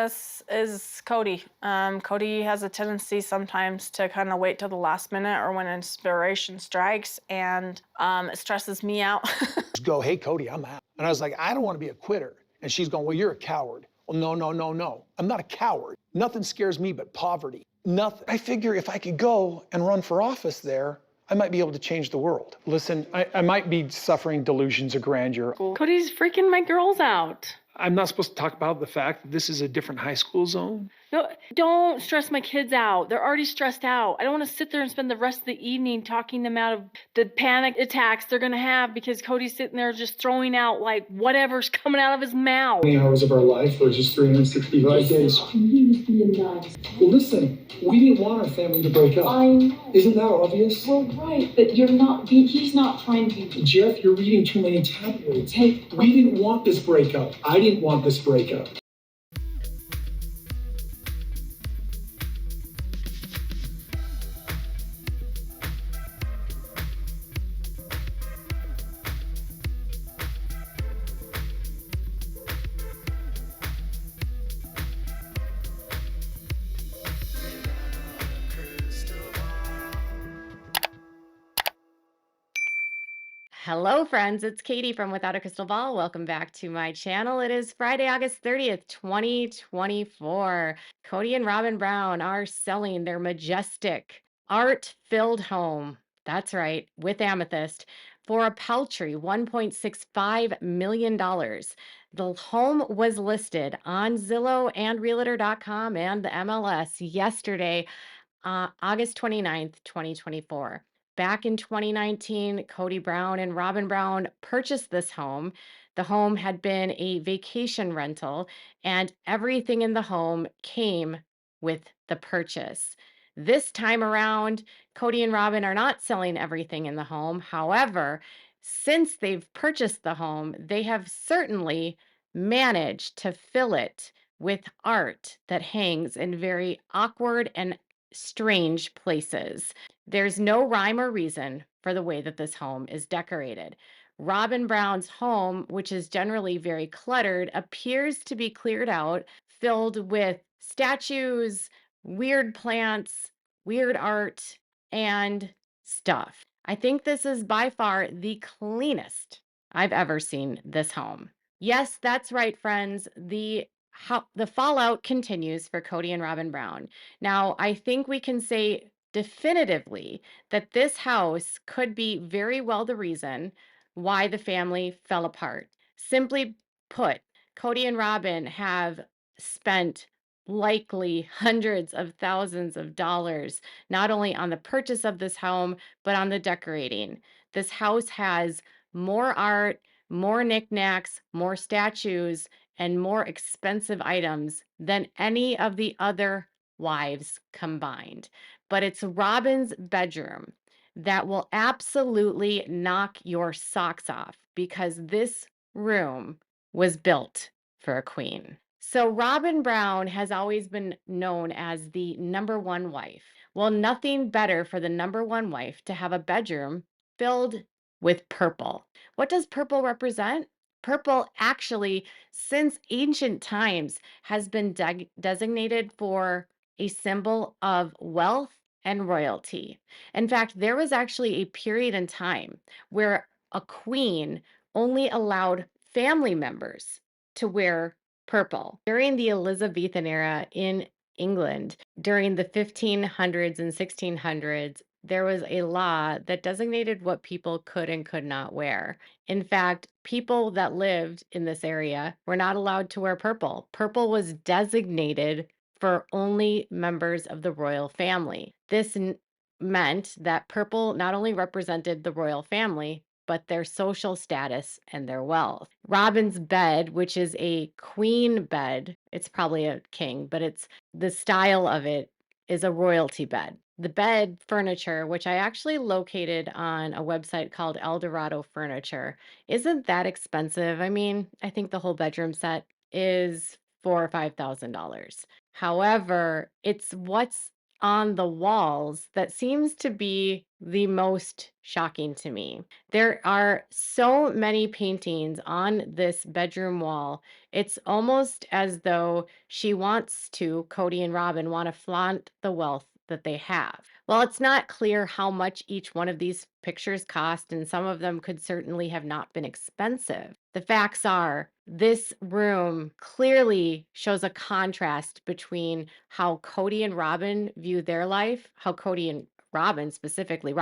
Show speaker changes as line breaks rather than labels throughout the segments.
This is Kody. Kody has a tendency sometimes to kind of wait till the last minute or when inspiration strikes, and it stresses me out.
Go, hey, Kody, I'm out. And I was like, I don't want to be a quitter. And she's going, well, you're a coward. Well, no, no, no, no. I'm not a coward. Nothing scares me but poverty. Nothing. I figure if I could go and run for office there, I might be able to change the world. Listen, I might be suffering delusions of grandeur.
Cody's freaking my girls out.
I'm not supposed to talk about the fact that this is a different high school zone.
No, don't stress my kids out. They're already stressed out. I don't want to sit there and spend the rest of the evening talking them out of the panic attacks they're going to have because Cody's sitting there just throwing out like whatever's coming out of his mouth.
20 hours of our life or just 365 days. Well, listen, we didn't want our family to break up.
I know.
Isn't that obvious?
Well, right, but he's not trying to be.
Jeff, you're reading too many tabloids.
Hey,
we didn't want this breakup. I didn't want this breakup.
Hello, friends. It's Katie from Without a Crystal Ball. Welcome back to my channel. It is Friday, August 30th, 2024. Kody and Robyn Brown are selling their majestic art-filled home. That's right, with amethyst for a paltry $1.65 million. The home was listed on Zillow and Realtor.com and the MLS yesterday, August 29th, 2024. Back in 2019, Kody Brown and Robyn Brown purchased this home. The home had been a vacation rental, and everything in the home came with the purchase. This time around, Kody and Robyn are not selling everything in the home. However, since they've purchased the home, they have certainly managed to fill it with art that hangs in very awkward and strange places. There's no rhyme or reason for the way that this home is decorated. Robyn Brown's home, which is generally very cluttered, appears to be cleared out, filled with statues, weird plants, weird art, and stuff. I think this is by far the cleanest I've ever seen this home. Yes, that's right, friends. The fallout continues for Kody and Robyn Brown. Now, I think we can say definitively that this house could be very well the reason why the family fell apart. Simply put, Kody and Robyn have spent likely hundreds of thousands of dollars, not only on the purchase of this home, but on the decorating. This house has more art, more knickknacks, more statues, and more expensive items than any of the other wives combined. But it's Robyn's bedroom that will absolutely knock your socks off because this room was built for a queen. So Robyn Brown has always been known as the number one wife. Well, nothing better for the number one wife to have a bedroom filled with purple. What does purple represent? Purple actually, since ancient times, has been designated for a symbol of wealth and royalty. In fact, there was actually a period in time where a queen only allowed family members to wear purple. During the Elizabethan era in England, during the 1500s and 1600s, there was a law that designated what people could and could not wear. In fact, people that lived in this area were not allowed to wear purple. Purple was designated for only members of the royal family. This meant that purple not only represented the royal family, but their social status and their wealth. Robyn's bed, which is a queen bed, it's probably a king, but it's the style of it is a royalty bed. The bed furniture, which I actually located on a website called Eldorado Furniture, isn't that expensive. I mean, I think the whole bedroom set is $4,000 or $5,000. However, it's what's on the walls that seems to be the most shocking to me. There are so many paintings on this bedroom wall. It's almost as though she wants to, Kody and Robyn want to flaunt the wealth that they have. Well, it's not clear how much each one of these pictures cost, and some of them could certainly have not been expensive. The facts are, this room clearly shows a contrast between how Kody and Robyn view their life, how Kody and Robyn specifically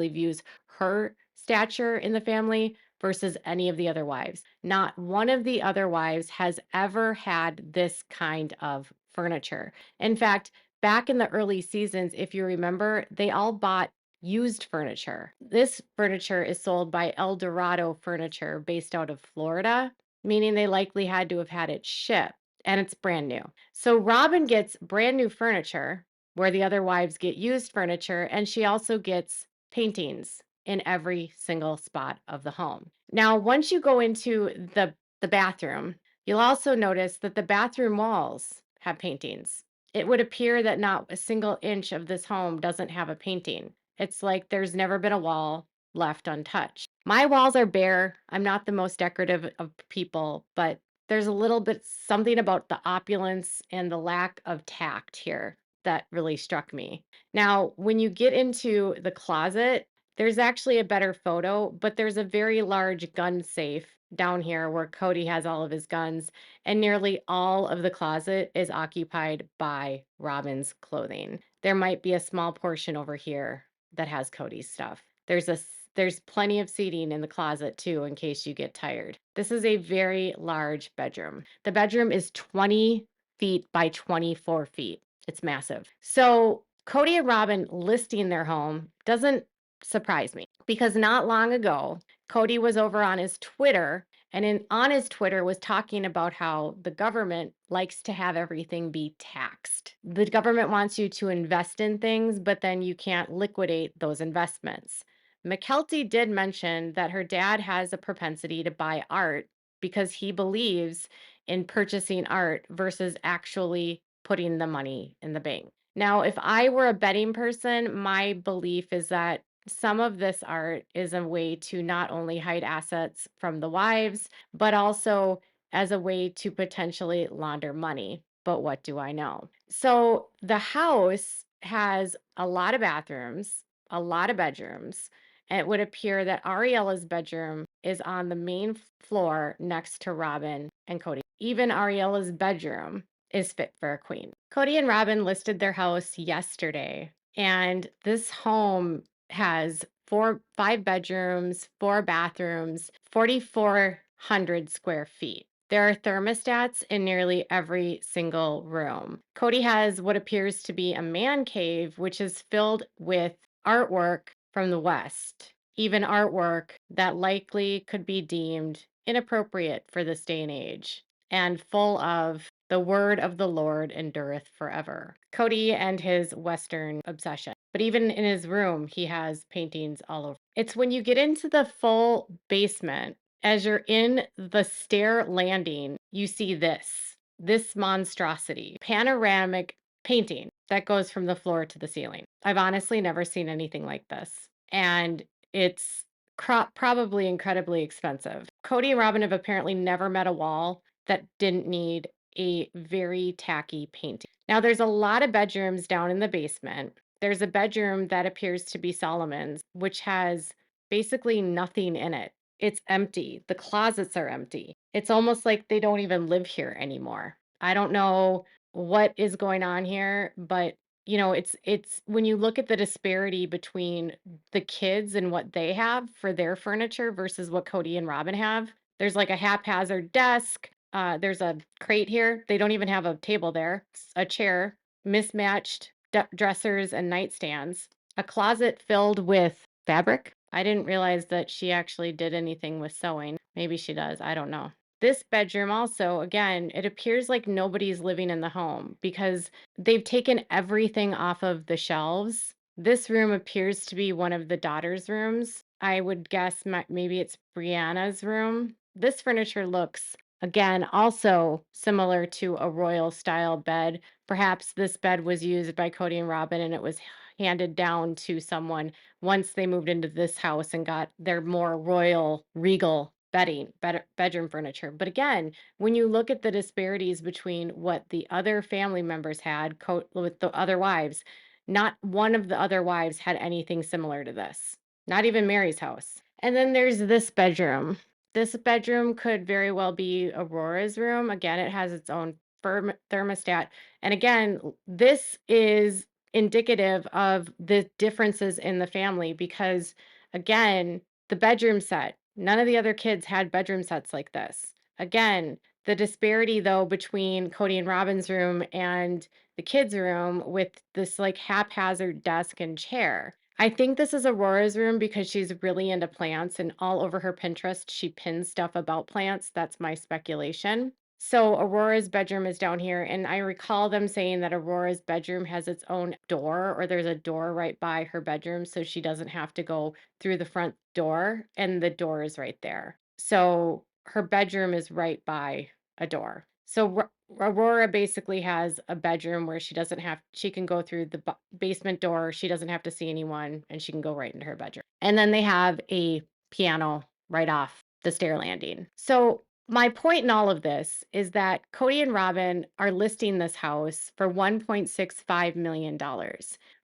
views her stature in the family versus any of the other wives. Not one of the other wives has ever had this kind of furniture. In fact, back in the early seasons, if you remember, they all bought used furniture. This furniture is sold by El Dorado Furniture based out of Florida, meaning they likely had to have had it shipped, and it's brand new. So Robyn gets brand new furniture where the other wives get used furniture, and she also gets paintings in every single spot of the home. Now, once you go into the bathroom, you'll also notice that the bathroom walls have paintings. It would appear that not a single inch of this home doesn't have a painting. It's like there's never been a wall left untouched. My walls are bare. I'm not the most decorative of people, but there's a little bit something about the opulence and the lack of tact here that really struck me. Now, when you get into the closet, there's actually a better photo, but there's a very large gun safe down here where Kody has all of his guns, and nearly all of the closet is occupied by Robyn's clothing. There might be a small portion over here that has Kody's stuff. There's plenty of seating in the closet too in case you get tired. This is a very large bedroom. The bedroom is 20 feet by 24 feet. It's massive. So Kody and Robyn listing their home doesn't surprise me because not long ago, Kody was over on his Twitter and on his Twitter was talking about how the government likes to have everything be taxed. The government wants you to invest in things, but then you can't liquidate those investments. McKelty did mention that her dad has a propensity to buy art because he believes in purchasing art versus actually putting the money in the bank. Now, if I were a betting person, my belief is that some of this art is a way to not only hide assets from the wives, but also as a way to potentially launder money. But what do I know? So the house has a lot of bathrooms, a lot of bedrooms. And it would appear that Ariella's bedroom is on the main floor next to Robyn and Kody. Even Ariella's bedroom is fit for a queen. Kody and Robyn listed their house yesterday, and this home has 5 bedrooms, 4 bathrooms, 4,400 square feet. There are thermostats in nearly every single room. Kody has what appears to be a man cave, which is filled with artwork from the West, even artwork that likely could be deemed inappropriate for this day and age, and full of the word of the Lord endureth forever. Kody and his Western obsession. But even in his room, he has paintings all over. It's when you get into the full basement, as you're in the stair landing, you see this monstrosity, panoramic painting that goes from the floor to the ceiling. I've honestly never seen anything like this. And it's probably incredibly expensive. Kody and Robyn have apparently never met a wall that didn't need a very tacky painting. Now, there's a lot of bedrooms down in the basement. There's a bedroom that appears to be Solomon's, which has basically nothing in it. It's empty. The closets are empty. It's almost like they don't even live here anymore. I don't know what is going on here, but it's when you look at the disparity between the kids and what they have for their furniture versus what Kody and Robyn have. There's like a haphazard desk. There's a crate here. They don't even have a table there. A chair, mismatched dressers and nightstands, a closet filled with fabric. I didn't realize that she actually did anything with sewing. Maybe she does. I don't know. This bedroom also, again, it appears like nobody's living in the home because they've taken everything off of the shelves. This room appears to be one of the daughters' rooms. I would guess maybe it's Brianna's room. This furniture looks Again, also similar to a royal style bed. Perhaps this bed was used by Kody and Robyn and it was handed down to someone once they moved into this house and got their more royal, regal bedding, bedroom furniture. But again, when you look at the disparities between what the other family members had with the other wives, not one of the other wives had anything similar to this, not even Mary's house. And then there's this bedroom. This bedroom could very well be Aurora's room. Again, it has its own thermostat. And again, this is indicative of the differences in the family because, again, the bedroom set, none of the other kids had bedroom sets like this. Again, the disparity though between Kody and Robyn's room and the kids' room with this like haphazard desk and chair. I think this is Aurora's room because she's really into plants and all over her Pinterest, she pins stuff about plants. That's my speculation. So Aurora's bedroom is down here. And I recall them saying that Aurora's bedroom has its own door, or there's a door right by her bedroom. So she doesn't have to go through the front door. And the door is right there. So her bedroom is right by a door. So Aurora basically has a bedroom where she can go through the basement door. She doesn't have to see anyone and she can go right into her bedroom. And then they have a piano right off the stair landing. So my point in all of this is that Kody and Robyn are listing this house for $1.65 million.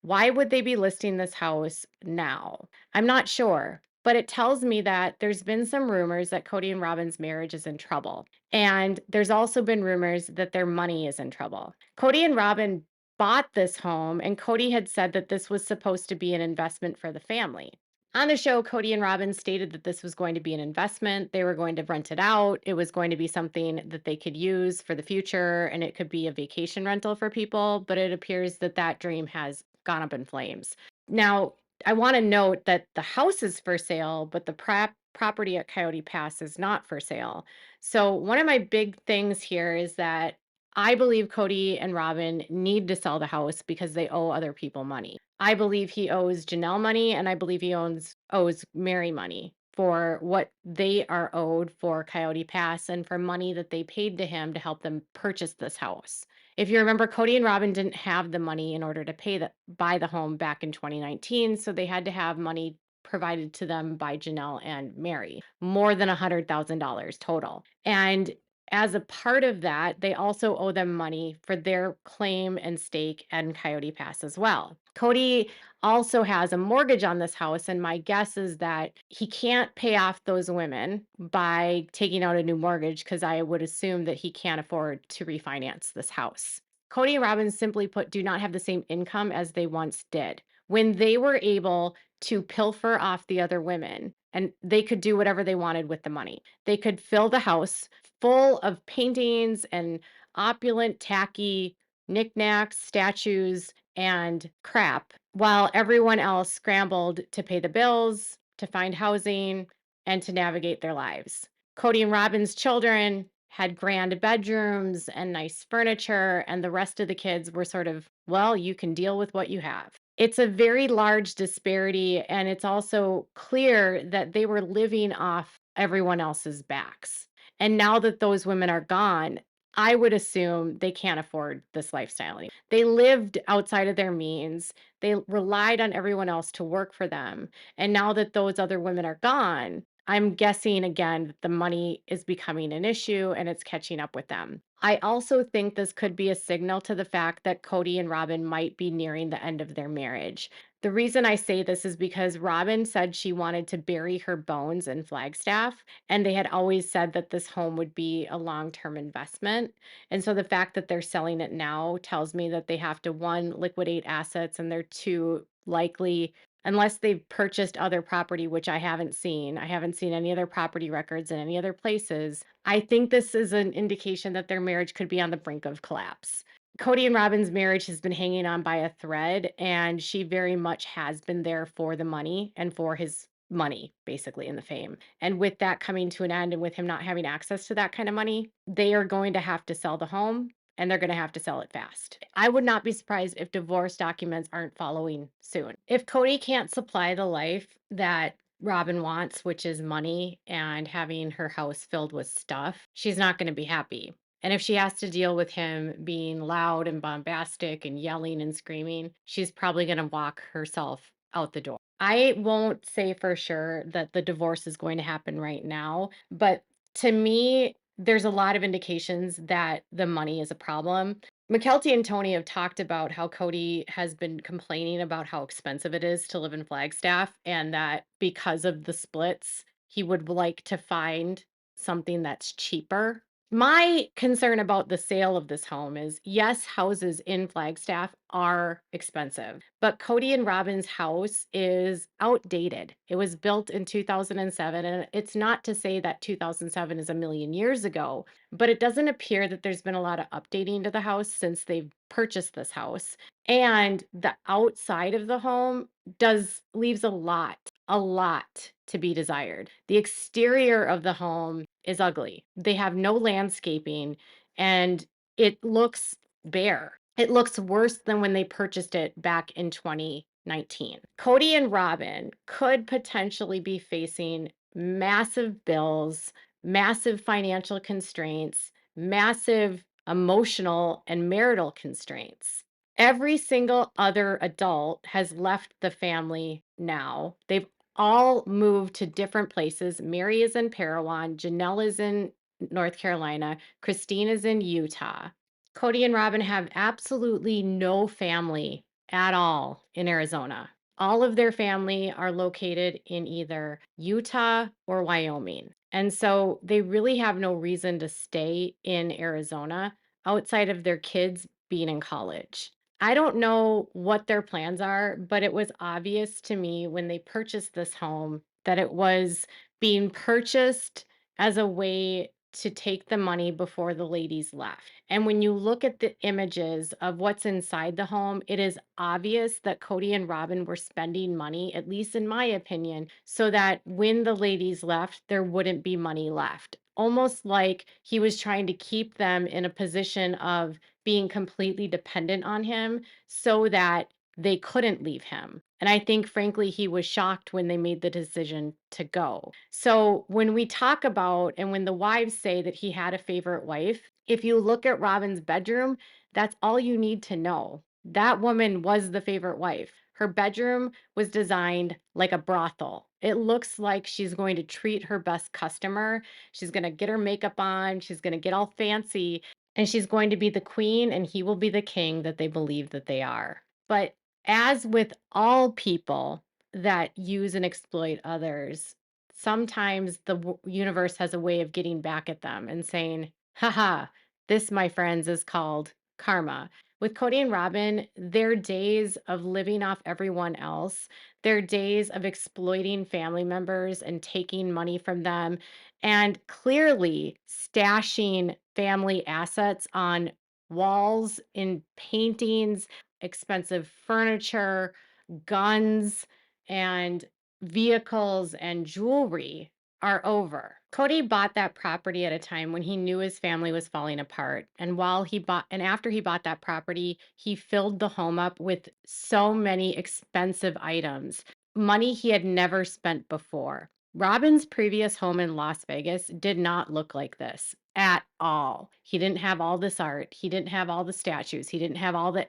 Why would they be listing this house now? I'm not sure, but it tells me that there's been some rumors that Kody and Robyn's marriage is in trouble. And there's also been rumors that their money is in trouble. Kody and Robyn bought this home, and Kody had said that this was supposed to be an investment for the family. On the show, Kody and Robyn stated that this was going to be an investment. They were going to rent it out. It was going to be something that they could use for the future, and it could be a vacation rental for people. But it appears that that dream has gone up in flames. Now, I want to note that the house is for sale, but the property at Coyote Pass is not for sale. So, one of my big things here is that I believe Kody and Robyn need to sell the house because they owe other people money. I believe he owes Janelle money, and I believe he owes Mary money for what they are owed for Coyote Pass and for money that they paid to him to help them purchase this house. If you remember, Kody and Robyn didn't have the money in order to buy the home back in 2019, so they had to have money provided to them by Janelle and Mary, more than $100,000 total. And as a part of that, they also owe them money for their claim and stake in Coyote Pass as well. Kody also has a mortgage on this house, and my guess is that he can't pay off those women by taking out a new mortgage because I would assume that he can't afford to refinance this house. Kody and Robyn, simply put, do not have the same income as they once did. When they were able to pilfer off the other women, and they could do whatever they wanted with the money. They could fill the house full of paintings and opulent, tacky knickknacks, statues, and crap, while everyone else scrambled to pay the bills, to find housing, and to navigate their lives. Kody and Robyn's children had grand bedrooms and nice furniture, and the rest of the kids were sort of, well, you can deal with what you have. It's a very large disparity, and it's also clear that they were living off everyone else's backs. And now that those women are gone, I would assume they can't afford this lifestyle anymore. They lived outside of their means. They relied on everyone else to work for them. And now that those other women are gone, I'm guessing again that the money is becoming an issue and it's catching up with them. I also think this could be a signal to the fact that Kody and Robyn might be nearing the end of their marriage. The reason I say this is because Robyn said she wanted to bury her bones in Flagstaff, and they had always said that this home would be a long-term investment. And so the fact that they're selling it now tells me that they have to, one, liquidate assets, and they're two, likely, unless they've purchased other property, which I haven't seen. I haven't seen any other property records in any other places. I think this is an indication that their marriage could be on the brink of collapse. Kody and Robyn's marriage has been hanging on by a thread, and she very much has been there for the money and for his money, basically, in the fame. And with that coming to an end and with him not having access to that kind of money, they are going to have to sell the home, and they're going to have to sell it fast. I would not be surprised if divorce documents aren't following soon. If Kody can't supply the life that Robin wants, which is money and having her house filled with stuff, she's not going to be happy. And if she has to deal with him being loud and bombastic and yelling and screaming, she's probably going to walk herself out the door. I won't say for sure that the divorce is going to happen right now, but to me, there's a lot of indications that the money is a problem. McKelty and Tony have talked about how Kody has been complaining about how expensive it is to live in Flagstaff, and that because of the splits, he would like to find something that's cheaper. My concern about the sale of this home is yes, houses in Flagstaff are expensive, but Kody and Robin's house is outdated. It was built in 2007, and it's not to say that 2007 is a million years ago, but it doesn't appear that there's been a lot of updating to the house since they've purchased this house. And the outside of the home does leaves a lot to be desired. The exterior of the home is ugly. They have no landscaping and it looks bare. It looks worse than when they purchased it back in 2019. Kody and Robin could potentially be facing massive bills, massive financial constraints, massive emotional and marital constraints. Every single other adult has left the family now. They've all moved to different places. Mary is in Parowan, Janelle is in North Carolina, Christine is in Utah. Kody and Robin have absolutely no family at all in Arizona. All of their family are located in either Utah or Wyoming. And so they really have no reason to stay in Arizona outside of their kids being in college. I don't know what their plans are, but it was obvious to me when they purchased this home that it was being purchased as a way to take the money before the ladies left. And when you look at the images of what's inside the home, it is obvious that Kody and Robin were spending money, at least in my opinion, so that when the ladies left, there wouldn't be money left. Almost like he was trying to keep them in a position of being completely dependent on him so that they couldn't leave him. And I think, frankly, he was shocked when they made the decision to go. So, when we talk about and when the wives say that he had a favorite wife, if you look at Robin's bedroom, that's all you need to know. That woman was the favorite wife. Her bedroom was designed like a brothel. It looks like she's going to treat her best customer. She's going to get her makeup on. She's going to get all fancy and she's going to be the queen and he will be the king that they believe that they are. But as with all people that use and exploit others, sometimes the universe has a way of getting back at them and saying, haha, this, my friends, is called karma. With Kody and Robin, their days of living off everyone else, their days of exploiting family members and taking money from them, and clearly stashing family assets on walls, in paintings, expensive furniture, guns, and vehicles and jewelry are over. Kody bought that property at a time when he knew his family was falling apart. And after he bought that property, he filled the home up with so many expensive items, money he had never spent before. Robin's previous home in Las Vegas did not look like this at all. He didn't have all this art. He didn't have all the statues. He didn't have all the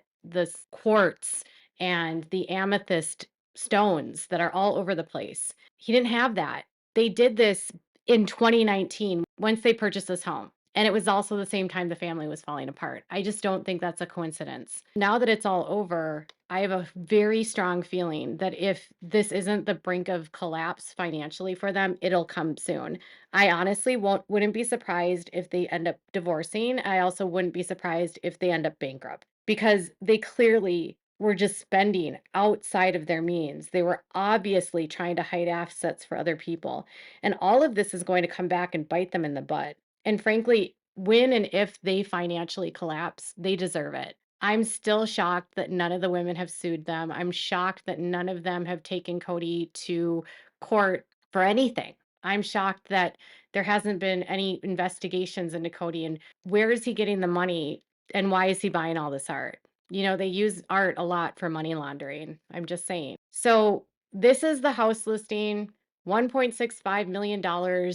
quartz and the amethyst stones that are all over the place. He didn't have that. They did this in 2019 once they purchased this home. And it was also the same time the family was falling apart. I just don't think that's a coincidence. Now that it's all over, I have a very strong feeling that if this isn't the brink of collapse financially for them, it'll come soon. I honestly wouldn't be surprised if they end up divorcing. I also wouldn't be surprised if they end up bankrupt because they clearly were just spending outside of their means. They were obviously trying to hide assets for other people. And all of this is going to come back and bite them in the butt. And frankly, when and if they financially collapse, they deserve it. I'm still shocked that none of the women have sued them. I'm shocked that none of them have taken Kody to court for anything. I'm shocked that there hasn't been any investigations into Kody and where is he getting the money and why is he buying all this art? You know, they use art a lot for money laundering. I'm just saying. So, this is the house listing. $1.65 million.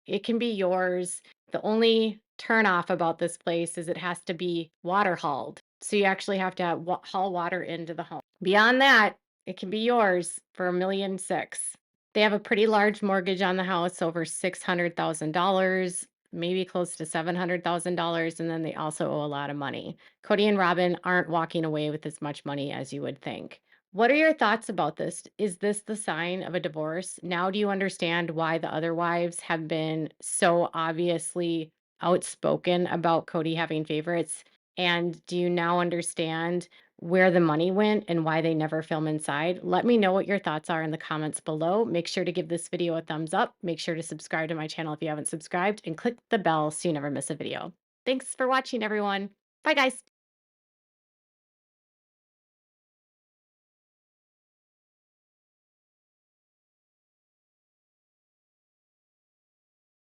It can be yours. The only turn off about this place is it has to be water hauled. So you actually have to haul water into the home. Beyond that, it can be yours for $1.6 million. They have a pretty large mortgage on the house, over $600,000, maybe close to $700,000, and then they also owe a lot of money. Kody and Robyn aren't walking away with as much money as you would think. What are your thoughts about this? Is this the sign of a divorce? Now, do you understand why the other wives have been so obviously outspoken about Kody having favorites? And do you now understand where the money went and why they never film inside? Let me know what your thoughts are in the comments below. Make sure to give this video a thumbs up. Make sure to subscribe to my channel if you haven't subscribed, and click the bell so you never miss a video. Thanks for watching, everyone. Bye, guys.